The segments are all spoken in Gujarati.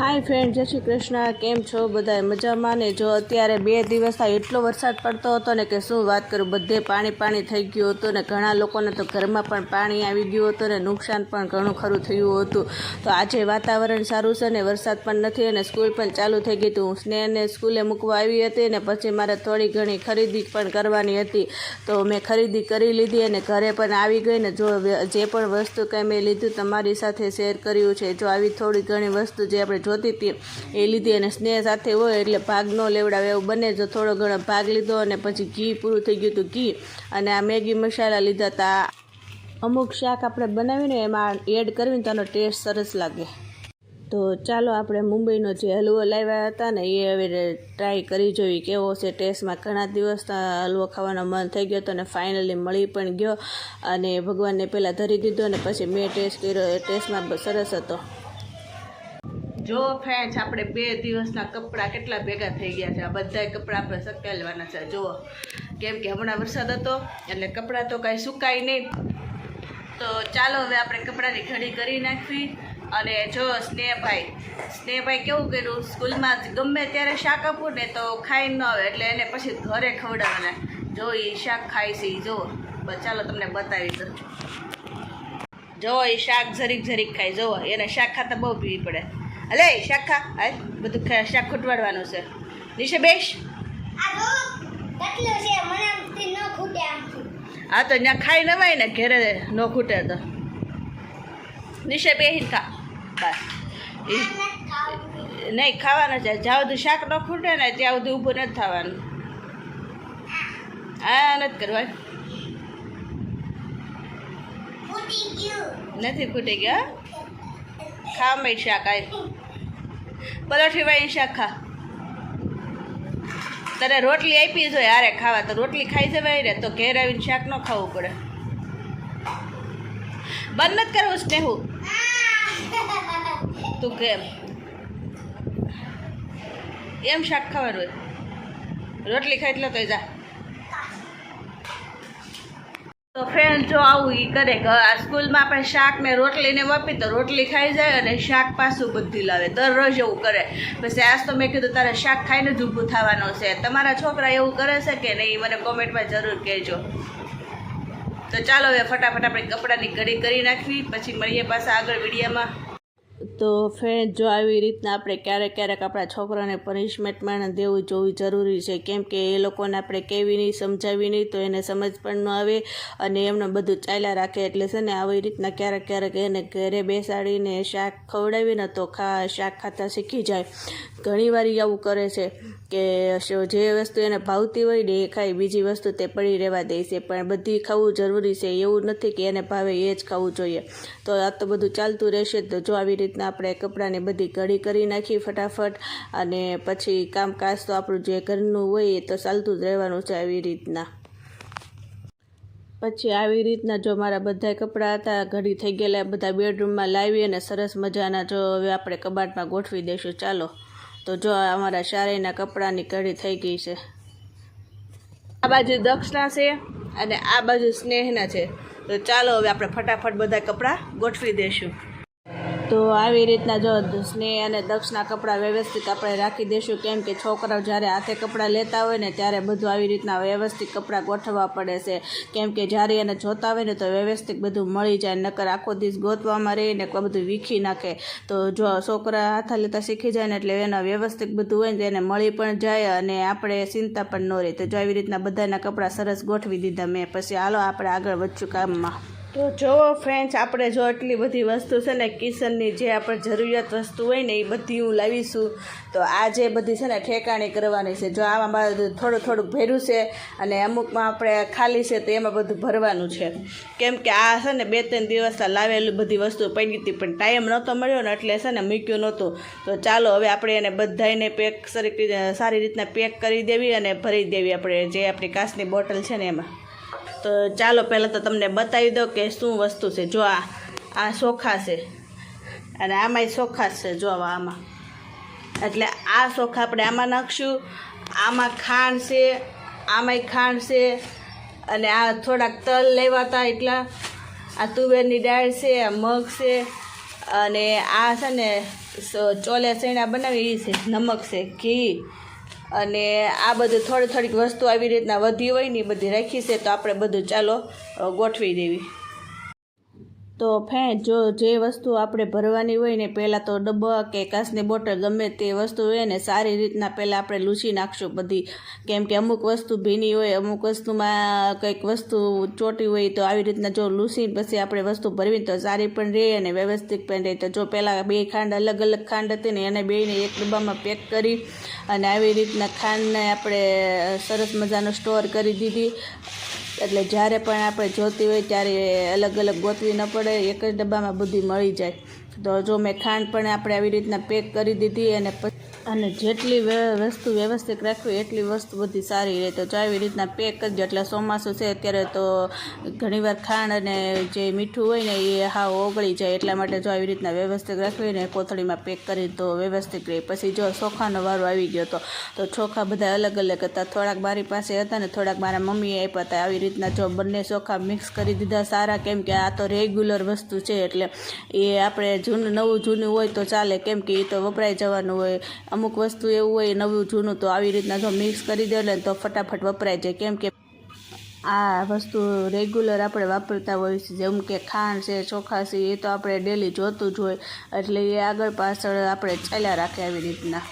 हाय फ्रेंड, जय श्री कृष्ण। केम छो बधाय मजामां ने? जो अत्यारे 2 દિવસ એટલો વરસાદ પડતો હતો ને કે શું વાત કરું, બધે પાણી પાણી થઈ ગયું હતું ને ઘણા લોકોને તો ઘરમાં પણ પાણી આવી ગયું હતું ને નુકસાન પણ ઘણું ખરું થયું હતું। તો આજે વાતાવરણ સારું છે ને વરસાદ પણ નથી અને સ્કૂલ પણ ચાલુ થઈ ગઈ હતી। હું સ્નેહને સ્કૂલે મૂકવા આવી હતી ને પછી મારે થોડી ઘણી ખરીદી પણ કરવાની હતી, તો મેં ખરીદી કરી લીધી અને ઘરે પણ આવી ગઈ ને જો જે પણ વસ્તુ કંઈ મેં લીધું તમારી સાથે શેર કર્યું છે। જો આવી થોડી ઘણી વસ્તુ જે આપણે જોતી હતી એ લીધી અને સ્નેહ સાથે હોય એટલે ભાગ ન લેવડાવે એવું બને। જો થોડો ઘણો ભાગ લીધો અને પછી ઘી પૂરું થઈ ગયું હતું, ઘી અને આ મેગી મસાલા લીધા હતા। અમુક શાક આપણે બનાવીને એમાં એડ કરવીને તો એનો ટેસ્ટ સરસ લાગે। તો ચાલો આપણે મુંબઈનો જે હલવો લાવ્યા હતા ને એ હવે ટ્રાય કરી જોઈએ કેવો છે ટેસ્ટમાં। ઘણા દિવસ હલવો ખાવાનો મન થઈ ગયો હતો અને ફાઇનલી મળી પણ ગયો અને ભગવાનને પહેલાં ધરી દીધો અને પછી મેં ટેસ્ટ કર્યો, એ ટેસ્ટમાં સરસ હતો। જો ફ્રેન્ડ્સ, આપણે 2 દિવસના કપડાં કેટલા ભેગા થઈ ગયા છે। આ બધા કપડાં આપણે સકેલવાના છે જુઓ, કેમ કે હમણાં વરસાદ હતો એટલે કપડાં તો કાંઈ સુકાય નહીં। તો ચાલો હવે આપણે કપડાની ઘડી કરી નાખવી। અને જો સ્નેહભાઈ કેવું કર્યું, સ્કૂલમાં ગમે ત્યારે શાક આપું ને તો ખાઈ ન આવે એટલે એને પછી ઘરે ખવડાવવાના। જો એ શાક ખાય છે એ જુઓ, ચાલો તમને બતાવી દો। જો એ શાક જરીક જરીક ખાય, જુઓ એને શાક ખાતા બહુ પીવી પડે। અલે શાક ખા, હાલ બધું શાક ખૂટવાડવાનું છે। નીચે બેસ। હા તો ત્યાં ખાઈ નવાય ને, ઘેરે ન ખૂટે તો નીચે બેસી ખા બસ। નહીં ખાવાના છે, જ્યાં સુધી શાક ન ખૂટે ને ત્યાં સુધી ઊભું નથી થવાનું। હા નથી કરવા, નથી ખૂટી ગયા। ખા મેં શાક, આય પલોઠી વાળી શાક ખા। તને રોટલી આપી જોઈએ હારે ખાવા, તો રોટલી ખાઈ જવાય ને, તો ઘેર આવીને શાક ન ખાવું પડે। બંધ નથી કરવું સ્નેહુ, તું કેમ એમ શાક ખાવાનું હોય, રોટલી ખાઈ એટલે તો જા। તો ફ્રેન્ડ જો આવું એ કરે, સ્કૂલમાં આપણે શાક ને રોટલી ને આપી તો રોટલી ખાઈ જાય અને શાક પાછું બધી લાવે, દરરોજ એવું કરે। પછી આજ તો મેં કીધું તારે શાક ખાઈને જ ઊભું થવાનું છે। તમારા છોકરા એવું કરે છે કે નહીં, મને કોમેન્ટમાં જરૂર કહેજો। તો ચાલો હવે ફટાફટ આપણે કપડાની ઘડી કરી નાખવી, પછી મળીએ પાછા આગળ વિડીયોમાં। તો ફ્રેન્ડ જો આવી રીતના આપણે ક્યારેક ક્યારેક આપણા છોકરાને પનિશમેન્ટમાં દેવું જોવું જરૂરી છે, કેમ કે એ લોકોને આપણે કહેવી નહીં, સમજાવી નહીં તો એને સમજ પણ ન આવે અને એમને બધું ચાલ્યા રાખે। એટલે છે ને આવી રીતના ક્યારેક ક્યારેક એને ઘરે બેસાડીને શાક ખવડાવીને તો શાક ખાતા શીખી જાય। ઘણીવાર આવું કરે છે કે જે વસ્તુ એને ભાવતી હોય ને એ ખાય, બીજી વસ્તુ તે પડી રહેવા દે છે, પણ બધી ખાવું જરૂરી છે, એવું નથી કે એને ભાવે એ જ ખાવું જોઈએ। તો આ તો બધું ચાલતું રહેશે। તો જો આવી રીતના આપણે કપડાને બધી ઘડી કરી નાખી ફટાફટ, અને પછી કામકાજ તો આપણું જે ઘરનું હોય એ તો ચાલતું જ રહેવાનું છે આવી રીતના। પછી આવી રીતના જો મારા બધા કપડાં હતા ઘડી થઈ ગયેલા, બધા બેડરૂમમાં લાવી અને સરસ મજાના જો હવે આપણે કબાટમાં ગોઠવી દઈશું। ચાલો તો જો અમારા ચારેયના કપડાની ઘડી થઈ ગઈ છે। આ બાજુ દક્ષના છે અને આ બાજુ સ્નેહના છે। તો ચાલો હવે આપણે ફટાફટ બધા કપડાં ગોઠવી દઈશું। તો આવી રીતના જો સ્નેહ અને દક્ષના કપડાં વ્યવસ્થિત આપણે રાખી દઈશું, કેમ કે છોકરાઓ જ્યારે હાથે કપડાં લેતા હોય ને ત્યારે બધું આવી રીતના વ્યવસ્થિત કપડાં ગોઠવવા પડે છે, કેમ કે જ્યારે એને જોતા હોય ને તો વ્યવસ્થિત બધું મળી જાય, નકર આખો દિવસ ગોતવામાં રહીને બધું વીખી નાખે। તો જો છોકરા હાથા લેતા શીખી જાય ને એટલે એના વ્યવસ્થિત બધું હોય ને એને મળી પણ જાય અને આપણે ચિંતા પણ ન રહે। તો જો આવી રીતના બધાના કપડાં સરસ ગોઠવી દીધા મેં। પછી હાલો આપણે આગળ વધશું કામમાં। તો જુઓ ફ્રેન્ડ્સ, આપણે જો એટલી બધી વસ્તુ છે ને કિચનની જે આપણે જરૂરિયાત વસ્તુ હોય ને એ બધી હું લાવીશું। તો આ જે બધી છે ને ઠેકાણી કરવાની છે। જો આમાં થોડું થોડુંક ભર્યું છે અને અમુકમાં આપણે ખાલી છે તો એમાં બધું ભરવાનું છે, કેમ કે આ છે ને 2-3 દિવસ લાવેલી બધી વસ્તુ પડી હતી પણ ટાઈમ નહોતો મળ્યો ને એટલે છે ને મૂક્યું નહોતું। તો ચાલો હવે આપણે એને બધાને સારી રીતના પેક કરી દેવી અને ભરી દેવી આપણે જે આપણી કાચની બોટલ છે ને એમાં। તો ચાલો પહેલાં તો તમને બતાવી દો કે શું વસ્તુ છે। જો આ ચોખા છે અને આમાંય ચોખા છે, જો આમાં એટલે આ ચોખા આપણે આમાં નાખશું। આમાં ખાંડ છે, આમાંય ખાંડ છે અને આ થોડાક તલ લેવા હતા એટલા, આ તુવેરની દાળ છે, આ મગ છે અને આ છે ને ચોલે સૈણા બનાવી એ છે, નમક છે, ઘી અને આ બધું થોડીક વસ્તુ આવી રીતના વધી હોય ને એ બધી રાખી છે. તો આપણે બધું ચાલો ગોઠવી દેવી. તો ફ્રેન્ડ, જો જે વસ્તુ આપણે ભરવાની હોય ને પહેલાં તો ડબ્બા કે કાચની બોટલ ગમે તે વસ્તુ હોય ને સારી રીતના પહેલાં આપણે લૂછી નાખશું બધી. કેમ કે અમુક વસ્તુ ભીની હોય, અમુક વસ્તુમાં કંઈક વસ્તુ ચોટી હોય, તો આવી રીતના જો લૂસીને પછી આપણે વસ્તુ ભરવી તો સારી પણ રહે અને વ્યવસ્થિત પણ રહે. તો જો પહેલાં 2 ખાંડ અલગ ખાંડ હતી ને એને બેયને એક ડબ્બામાં પેક કરી અને આવી રીતના ખાંડને આપણે સરસ મજાનો સ્ટોર કરી દીધી. એટલે જ્યારે પણ આપણે જોતી હોય ત્યારે અલગ ગોતવી ન પડે, એક જ ડબ્બામાં બધી મળી જાય. તો જો મેં ખાંડ પણ આપણે આવી રીતના પેક કરી દીધી અને જેટલી વસ્તુ વ્યવસ્થિત રાખવી એટલી વસ્તુ બધી સારી રહે. તો જો આવી રીતના પેક કરજો. એટલે ચોમાસું છે અત્યારે તો ઘણીવાર ખાંડ અને જે મીઠું હોય ને એ હાવ ઓગળી જાય. એટલા માટે જો આવી રીતના વ્યવસ્થિત રાખવી ને કોથળીમાં પેક કરી તો વ્યવસ્થિત રહે. પછી જો ચોખાનો વારો આવી ગયો તો ચોખા બધા અલગ હતા. થોડાક મારી પાસે હતા ને થોડાક મારા મમ્મીએ આપ્યા હતા. આવી રીતના જો બંને ચોખા મિક્સ કરી દીધા સારા. કેમ કે આ તો રેગ્યુલર વસ્તુ છે એટલે એ આપણે નવું હોય તો ચાલે, કેમ કે એ તો વપરાઈ જવાનું હોય. અમુક વસ્તુ એવું હોય નવું જૂનું, તો આવી રીતના જો મિક્સ કરી દે ને તો ફટાફટ વપરાઈ જાય. કેમ કે આ વસ્તુ રેગ્યુલર આપણે વાપરતા હોય છે, જેમ કે ખાંડ છે, ચોખા છે, એ તો આપણે ડેલી જોતું જ હોય. એટલે એ આગળ પાછળ આપણે ચાલ્યા રાખે આવી રીતના.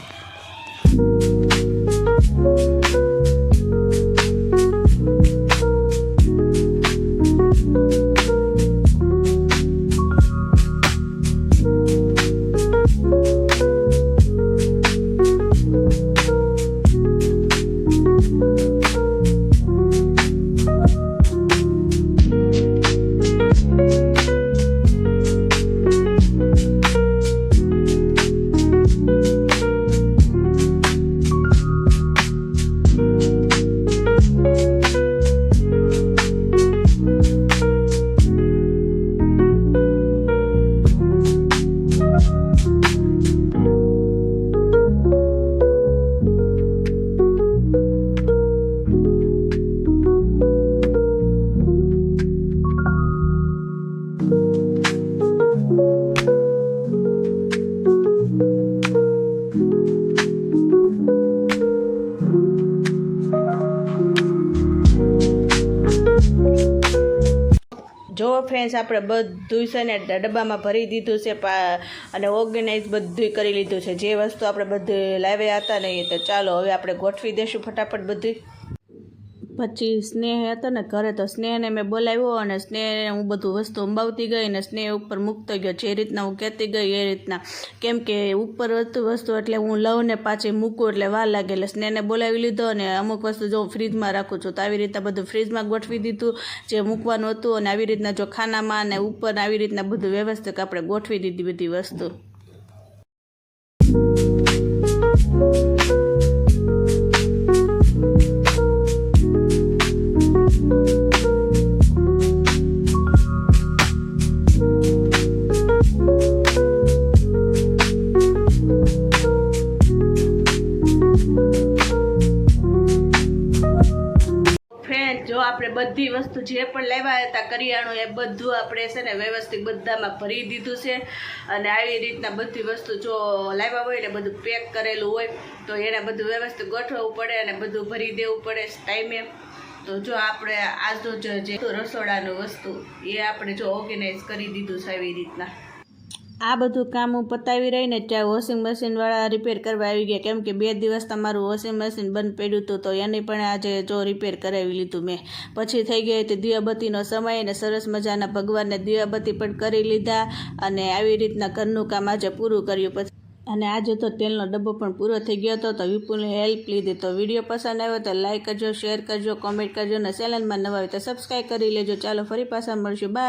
જો ફ્રેન્ડ્સ, આપણે બધું છે ને ડબ્બામાં ભરી દીધું છે અને ઓર્ગેનાઇઝ બધું કરી લીધું છે. જે વસ્તુ આપણે બધું લાવ્યા હતા ને એ તો ચાલો હવે આપણે ગોઠવી દઈશું ફટાફટ બધું. પછી સ્નેહ હતો ને ઘરે, તો સ્નેહને મેં બોલાવ્યો અને સ્નેહને હું બધું વસ્તુ અંબાવતી ગઈ અને સ્નેહ ઉપર મૂકતો ગયો. જે રીતના હું કહેતી ગઈ એ રીતના. કેમ કે ઉપર વસ્તુ એટલે હું લઉં ને પાછી મૂકું એટલે વાર લાગે. એટલે સ્નેહને બોલાવી લીધો અને અમુક વસ્તુ જો હું ફ્રીજમાં રાખું છું તો આવી રીતના બધું ફ્રીજમાં ગોઠવી દીધું જે મૂકવાનું હતું. અને આવી રીતના જો ખાનામાં અને ઉપર આવી રીતના બધું વ્યવસ્થિત આપણે ગોઠવી દીધી બધી વસ્તુ. જો આપણે બધી વસ્તુ જે પણ લેવા હતા કરિયાણું એ બધું આપણે છે ને વ્યવસ્થિત બધામાં ભરી દીધું છે. અને આવી રીતના બધી વસ્તુ જો લાવ્યા હોય ને બધું પેક કરેલું હોય તો એને બધું વ્યવસ્થિત ગોઠવવું પડે અને બધું ભરી દેવું પડે ટાઈમે. તો જો આપણે આજનો જે રસોડાનું વસ્તુ એ આપણે જો ઓર્ગેનાઇઝ કરી દીધું છે આવી રીતના. આ બધું કામ હું પતાવી રહીને ત્યાં વોશિંગ મશીનવાળા રિપેર કરવા આવી ગયા. કેમ કે 2 દિવસ તમારું વોશિંગ મશીન બંધ પડ્યું હતું તો એને પણ આજે જો રિપેર કરાવી લીધું મેં. પછી થઈ ગઈ હતી દીવાબત્તીનો સમય અને સરસ મજાના ભગવાનને દીવાબત્તી પણ કરી લીધા અને આવી રીતના ઘરનું કામ આજે પૂરું કર્યું. પછી અને આજે તો તેલનો ડબ્બો પણ પૂરો થઈ ગયો હતો તો વિપુલની હેલ્પ લીધી. તો વિડીયો પસંદ આવ્યો તો લાઈક કરજો, શેર કરજો, કોમેન્ટ કરજો અને ચેનલમાં નવા હોય તો સબસ્ક્રાઈબ કરી લેજો. ચાલો ફરી પાછા મળશું. બાય.